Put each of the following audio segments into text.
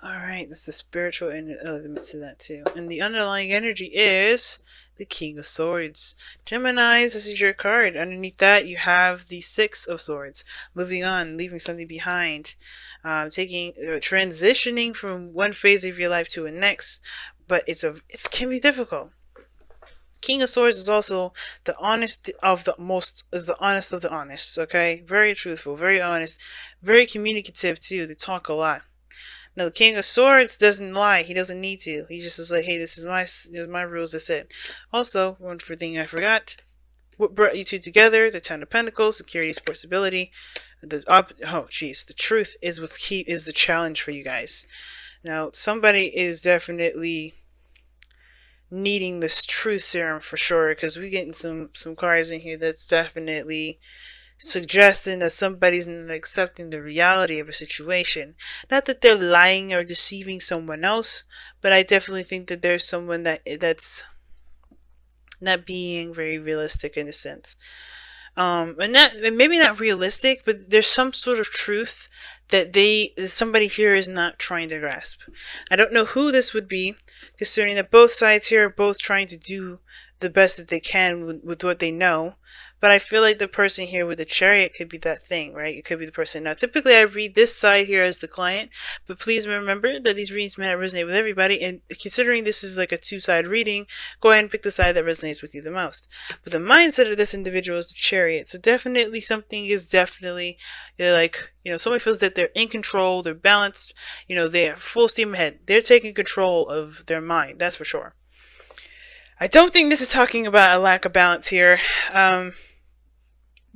Alright, that's the spiritual element to that too. And the underlying energy is the King of Swords. Geminis, this is your card. Underneath that, you have the Six of Swords. Moving on, leaving something behind. Transitioning from one phase of your life to the next. But it can be difficult. King of Swords is also the honest of the most, is the honest of the honest, okay? Very truthful, very honest, very communicative too. They talk a lot. Now, the King of Swords doesn't lie. He doesn't need to. He just is like, hey, this is my rules. That's it. Also, one thing I forgot. What brought you two together? The Ten of Pentacles, security, support, stability. The truth is what's key, is the challenge for you guys. Now, somebody is definitely needing this truth serum for sure, because we're getting some cards in here that's definitely suggesting that somebody's not accepting the reality of a situation. Not that they're lying or deceiving someone else, but I definitely think that there's someone that's not being very realistic in a sense. And maybe not realistic, but there's some sort of truth that somebody here is not trying to grasp. I don't know who this would be, considering that both sides here are both trying to do the best that they can with what they know. But I feel like the person here with the Chariot could be that thing, right? It could be the person. Now, typically I read this side here as the client, but please remember that these readings may not resonate with everybody. And considering this is like a two-side reading, go ahead and pick the side that resonates with you the most. But the mindset of this individual is the Chariot. So definitely something is definitely, like, somebody feels that they're in control, they're balanced, they're full steam ahead. They're taking control of their mind, that's for sure. I don't think this is talking about a lack of balance here.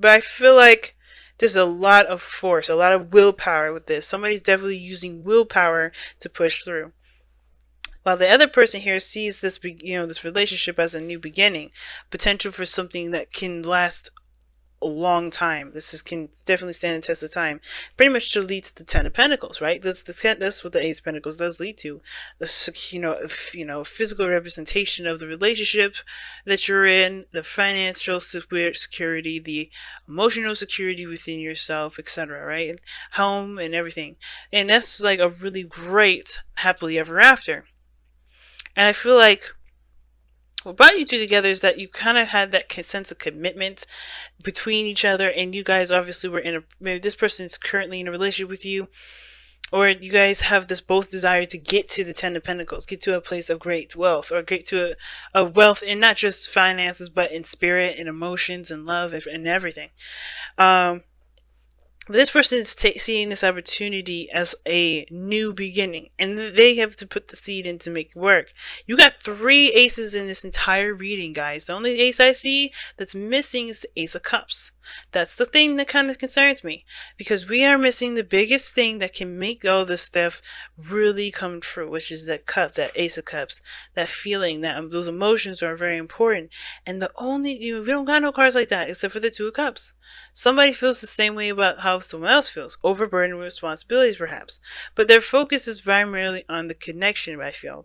But I feel like there's a lot of force, a lot of willpower with this. Somebody's definitely using willpower to push through. While the other person here sees this, this relationship as a new beginning, potential for something that can last a long time. Can definitely stand the test of time. Pretty much to lead to the Ten of Pentacles, right? That's what the Ace of Pentacles does lead to. This, physical representation of the relationship that you're in, the financial security, the emotional security within yourself, etc., right? Home and everything. And that's like a really great happily ever after. And I feel like what brought you two together is that you kind of had that sense of commitment between each other, and you guys obviously were maybe this person is currently in a relationship with you, or you guys have this both desire to get to the Ten of Pentacles, get to a place of great wealth, or get to a wealth in not just finances, but in spirit and emotions and love and everything. This person is seeing this opportunity as a new beginning, and they have to put the seed in to make it work. You got 3 aces in this entire reading, guys. The only ace I see that's missing is the Ace of Cups. That's the thing that kind of concerns me, because we are missing the biggest thing that can make all this stuff really come true, which is that cup, that Ace of Cups, that feeling, that those emotions are very important. And the only, we don't got no cards like that except for the Two of Cups. Somebody feels the same way about how someone else feels, overburdened with responsibilities perhaps, but their focus is primarily on the connection, I feel.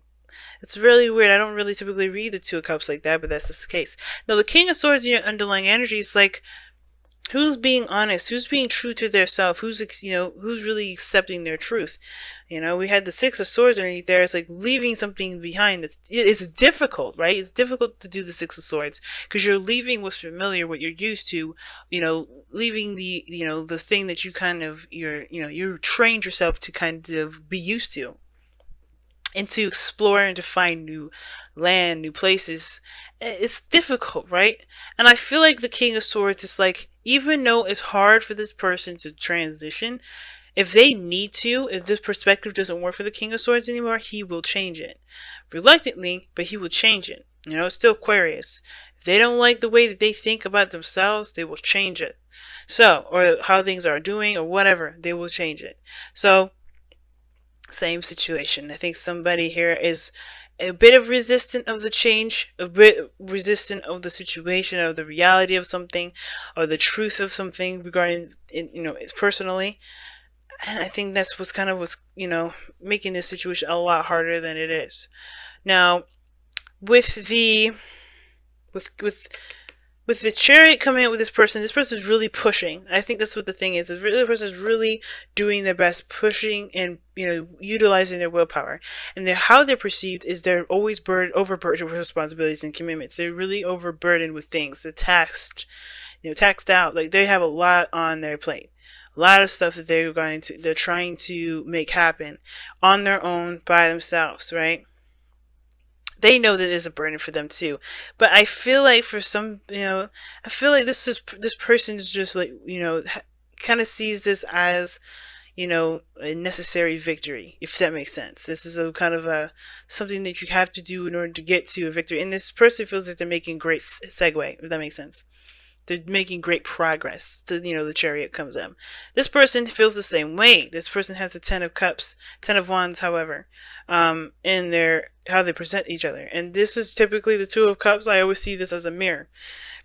It's really weird. I don't really typically read the Two of Cups like that, but that's just the case. Now, the King of Swords in your underlying energy is like, who's being honest? Who's being true to their self? Who's really accepting their truth? We had the Six of Swords underneath there. It's like leaving something behind. It's difficult, right? It's difficult to do the Six of Swords because you're leaving what's familiar, what you're used to. Leaving the thing that you kind of you trained yourself to kind of be used to, and to explore and to find new land, new places. It's difficult, right? And I feel like the King of Swords is like, even though it's hard for this person to transition, if they need to, if this perspective doesn't work for the King of Swords anymore, he will change it. Reluctantly, but he will change it. It's still Aquarius. If they don't like the way that they think about themselves, they will change it. So, or how things are doing or whatever, they will change it. So, same situation. I think somebody here is a bit of resistant of the change, a bit resistant of the situation, of the reality of something, or the truth of something regarding, personally. And I think that's what's making this situation a lot harder than it is. Now, with with the chariot coming out with this person is really pushing. I think that's what the thing is really, the person is really doing their best, pushing and, utilizing their willpower. And how they're perceived is they're always overburdened with responsibilities and commitments. They're really overburdened with things. They're taxed, taxed out. Like, they have a lot on their plate. A lot of stuff that they're trying to make happen on their own by themselves, right? They know that it's a burden for them too. But I feel like for some, I feel like this person is just like, kind of sees this as, a necessary victory, if that makes sense. This is a kind of a something that you have to do in order to get to a victory. And this person feels that they're making great segue, if that makes sense. They're making great progress. The chariot comes in. This person feels the same way. This person has the 10 of Cups, 10 of Wands, however, in their how they present each other. And this is typically the 2 of Cups. I always see this as a mirror.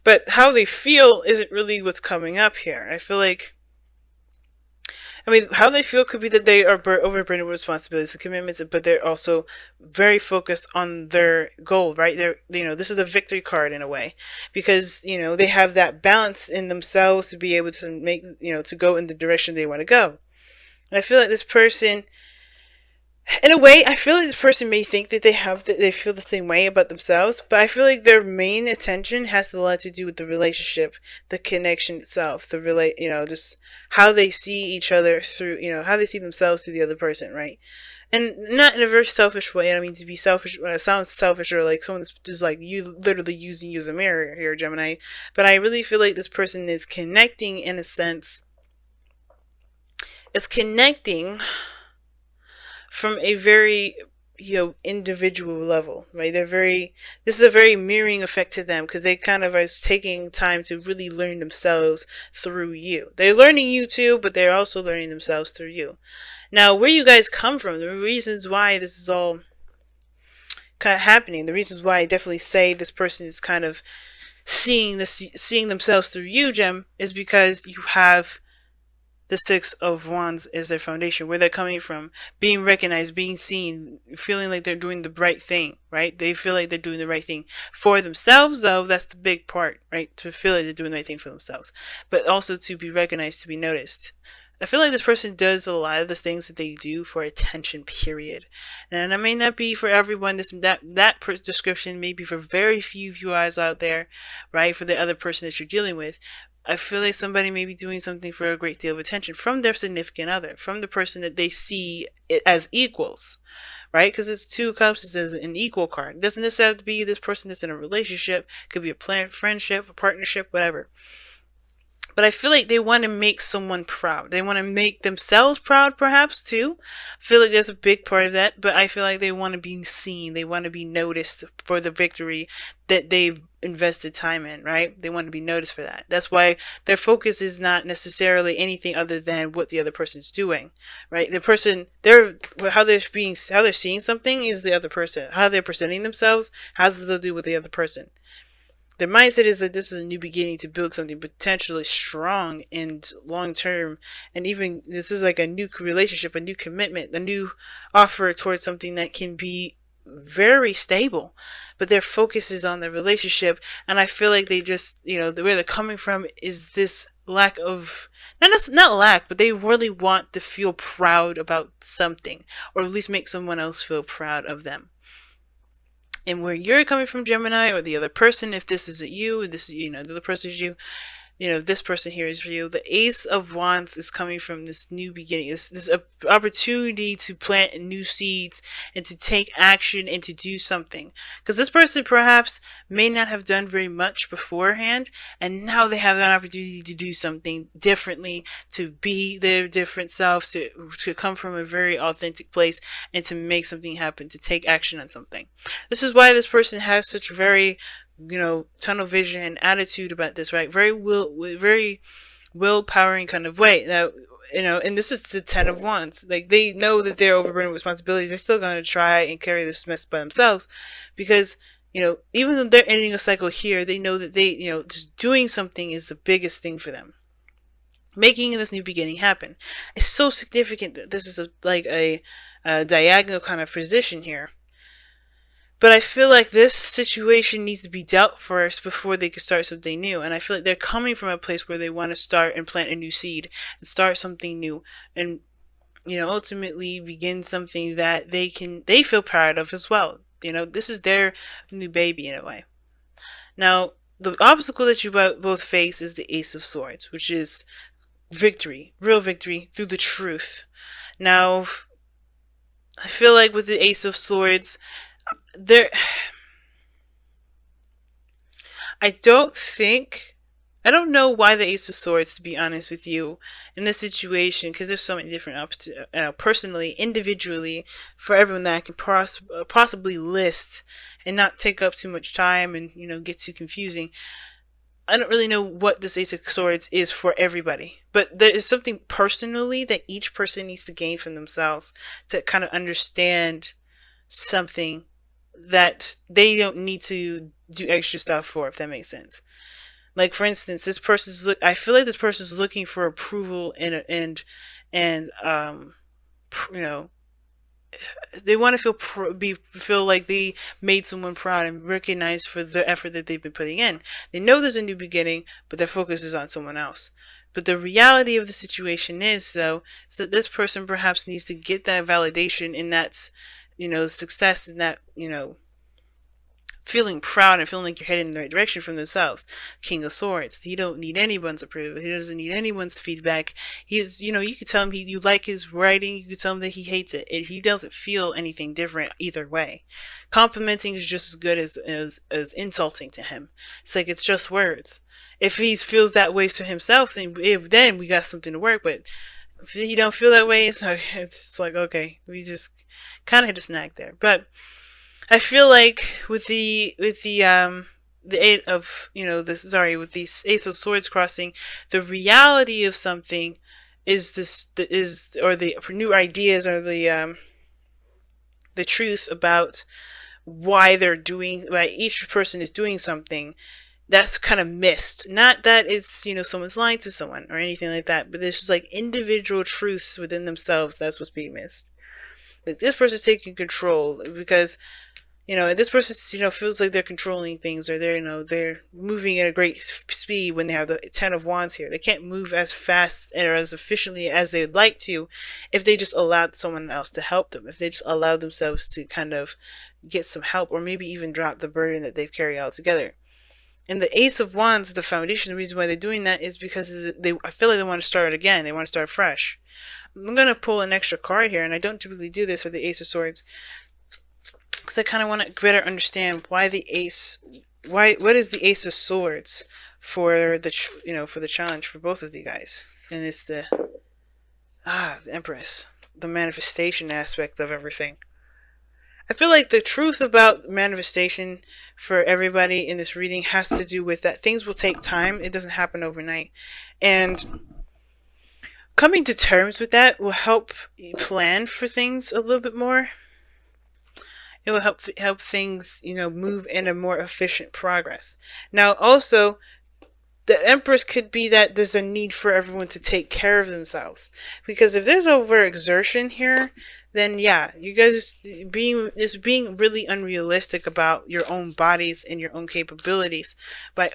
But how they feel isn't really what's coming up here. I feel like, how they feel could be that they are overburdened with responsibilities and commitments, but they're also very focused on their goal, right? This is the victory card in a way, because, they have that balance in themselves to be able to make, to go in the direction they want to go. And I feel like this person, in a way, I feel like this person may think that they feel the same way about themselves, but I feel like their main attention has a lot to do with the relationship, the connection itself, just how they see each other through, how they see themselves through the other person, right? And not in a very selfish way. I don't mean to be selfish when it sounds selfish or like someone's just like you literally using you as a mirror here, Gemini. But I really feel like this person is connecting in a sense. It's connecting from a very individual level, right? This is a very mirroring effect to them, because they kind of are taking time to really learn themselves through you. They're learning you too, but they're also learning themselves through you. Now, where you guys come from, the reasons why this is all kind of happening, the reasons why I definitely say this person is kind of seeing themselves through you, Gem, is because you have the 6 of Wands is their foundation, where they're coming from, being recognized, being seen, feeling like they're doing the right thing, right? They feel like they're doing the right thing for themselves, though. That's the big part, right? To feel like they're doing the right thing for themselves, but also to be recognized, to be noticed. I feel like this person does a lot of the things that they do for attention, period. And it may not be for everyone. That description may be for very few of you guys out there, right? For the other person that you're dealing with. I feel like somebody may be doing something for a great deal of attention from their significant other, from the person that they see it as equals, right? Because it's 2 Cups, it says an equal card. It doesn't necessarily have to be this person that's in a relationship. It could be a planned friendship, a partnership, whatever. But I feel like they want to make someone proud. They want to make themselves proud, perhaps, too. I feel like there's a big part of that. But I feel like they want to be seen. They want to be noticed for the victory that they've invested time in, right? They want to be noticed for that. That's why their focus is not necessarily anything other than what the other person's doing, right? The person, how they're seeing something is the other person. How they're presenting themselves has to do with the other person. Their mindset is that this is a new beginning to build something potentially strong and long term. And even this is like a new relationship, a new commitment, a new offer towards something that can be very stable. But their focus is on the relationship. And I feel like they just, where they're coming from is this lack of, not lack, but they really want to feel proud about something, or at least make someone else feel proud of them. And where you're coming from, Gemini, or the other person, if this isn't you, this is, the other person is you, this person here is for you. The Ace of Wands is coming from this new beginning. This opportunity to plant new seeds and to take action and to do something. Because this person perhaps may not have done very much beforehand, and now they have an opportunity to do something differently, to be their different selves, to come from a very authentic place and to make something happen, to take action on something. This is why this person has such very tunnel vision and attitude about this, right? Very willpowering kind of way. Now, and this is the 10 of Wands. Like, they know that they're overburdened with responsibilities. They're still going to try and carry this mess by themselves, because, even though they're ending a cycle here, they know that they, just doing something is the biggest thing for them. Making this new beginning happen. It's so significant that this is like a diagonal kind of position here. But I feel like this situation needs to be dealt first before they can start something new. And I feel like they're coming from a place where they want to start and plant a new seed and start something new, and ultimately begin something that they feel proud of as well. This is their new baby in a way. Now, the obstacle that you both face is the Ace of Swords, which is victory, real victory through the truth. Now, I feel like with the Ace of Swords, there, I don't think, I don't know why the Ace of Swords, to be honest with you, in this situation, because there's so many different personally, individually, for everyone that I can possibly list and not take up too much time and, get too confusing. I don't really know what this Ace of Swords is for everybody, but there is something personally that each person needs to gain from themselves to kind of understand something that they don't need to do extra stuff for, if that makes sense. Like, for instance, I feel like this person's looking for approval and you know they want to feel like they made someone proud and recognized for the effort that they've been putting in. They know there's a new beginning, but their focus is on someone else. But the reality of the situation is, though, is that this person perhaps needs to get that validation in that, success, in that, feeling proud and feeling like you're heading in the right direction from themselves. King of Swords. He don't need anyone's approval. He doesn't need anyone's feedback. He is, you can tell him you like his writing. You can tell him that he hates it. He doesn't feel anything different either way. Complimenting is just as good as insulting to him. It's like, it's just words. If he feels that way to himself, then we got something to work with. If he don't feel that way, it's like okay, we just kind of hit a snag there. But I feel like with the eight of with the Ace of Swords crossing, the reality of something is the new ideas, or the truth about why each person is doing something, that's kind of missed. Not that it's someone's lying to someone or anything like that, but there's just like individual truths within themselves. That's what's being missed. Like, this person's taking control because this person, feels like they're controlling things, or they're moving at a great speed when they have the Ten of Wands here. They can't move as fast or as efficiently as they'd like to if they just allowed someone else to help them, if they just allowed themselves to kind of get some help, or maybe even drop the burden that they've carried altogether. And the Ace of Wands, the foundation, the reason why they're doing that is because I feel like they want to start again. They want to start fresh. I'm going to pull an extra card here, and I don't typically do this with the Ace of Swords, because I kind of want to better understand why what is the Ace of Swords for the for the challenge for both of you guys. And it's the Empress, the manifestation aspect of everything. I feel like the truth about manifestation for everybody in this reading has to do with that things will take time. It doesn't happen overnight, and coming to terms with that will help you plan for things a little bit more. It will help things, move in a more efficient progress. Now, also, the Empress could be that there's a need for everyone to take care of themselves. Because if there's overexertion here, then yeah, you guys being really unrealistic about your own bodies and your own capabilities by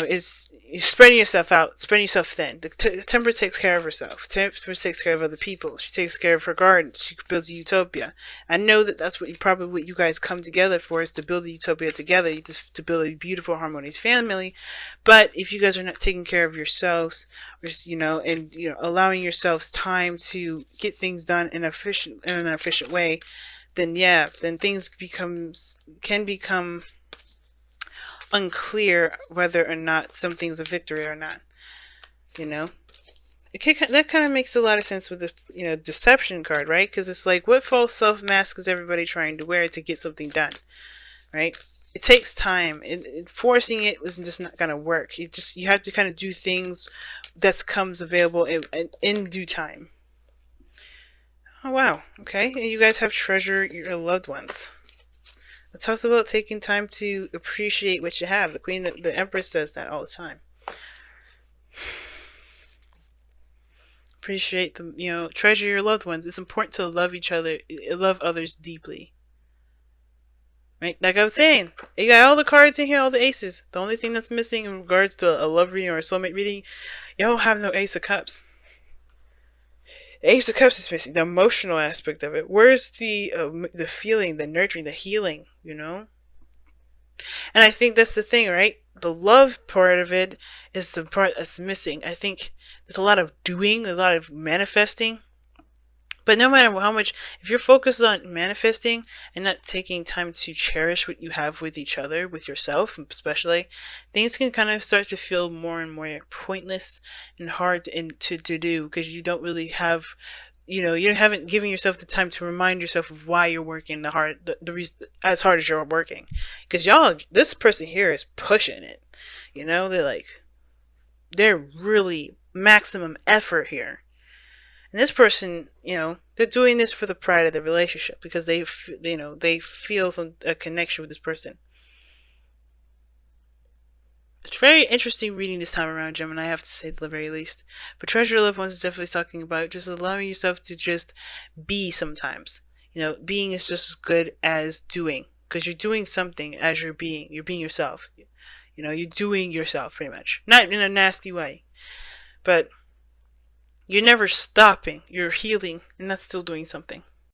is spreading yourself out, spreading yourself thin. The Temperance takes care of herself. Temperance takes care of other people. She takes care of her garden. She builds a utopia. I know that that's what you guys come together for, is to build a utopia together, to build a beautiful, harmonious family. But if you guys are not taking care of yourselves, and allowing yourselves time to get things done in an efficient way, then things can become unclear whether or not something's a victory or not. That kind of makes a lot of sense with the deception card, right? Because it's like, what false self mask is everybody trying to wear to get something done, right? It takes time. Forcing it was just not gonna work. You have to kind of do things that comes available in due time. Oh wow, okay. And you guys have treasure your loved ones. It talks about taking time to appreciate what you have. The Empress does that all the time. Appreciate them, treasure your loved ones. It's important to love each other, love others deeply. Right? Like I was saying, you got all the cards in here, all the aces. The only thing that's missing in regards to a love reading or a soulmate reading, you don't have no Ace of Cups. The Ace of Cups is missing, the emotional aspect of it. Where's the feeling, the nurturing, the healing, And I think that's the thing, right? The love part of it is the part that's missing. I think there's a lot of doing, a lot of manifesting. But no matter how much, if you're focused on manifesting and not taking time to cherish what you have with each other, with yourself especially, things can kind of start to feel more and more pointless and hard to do because you don't really have, you haven't given yourself the time to remind yourself of why you're working the reason, as hard as you're working. Because this person here is pushing it. They're really maximum effort here. And this person, they're doing this for the pride of the relationship because they feel a connection with this person. It's very interesting reading this time around, Gemini, I have to say at the very least. But Treasure Loved Ones is definitely talking about just allowing yourself to just be sometimes. Being is just as good as doing. Because you're doing something as you're being. You're being yourself. You're doing yourself pretty much. Not in a nasty way. But you're never stopping. You're healing, and that's still doing something.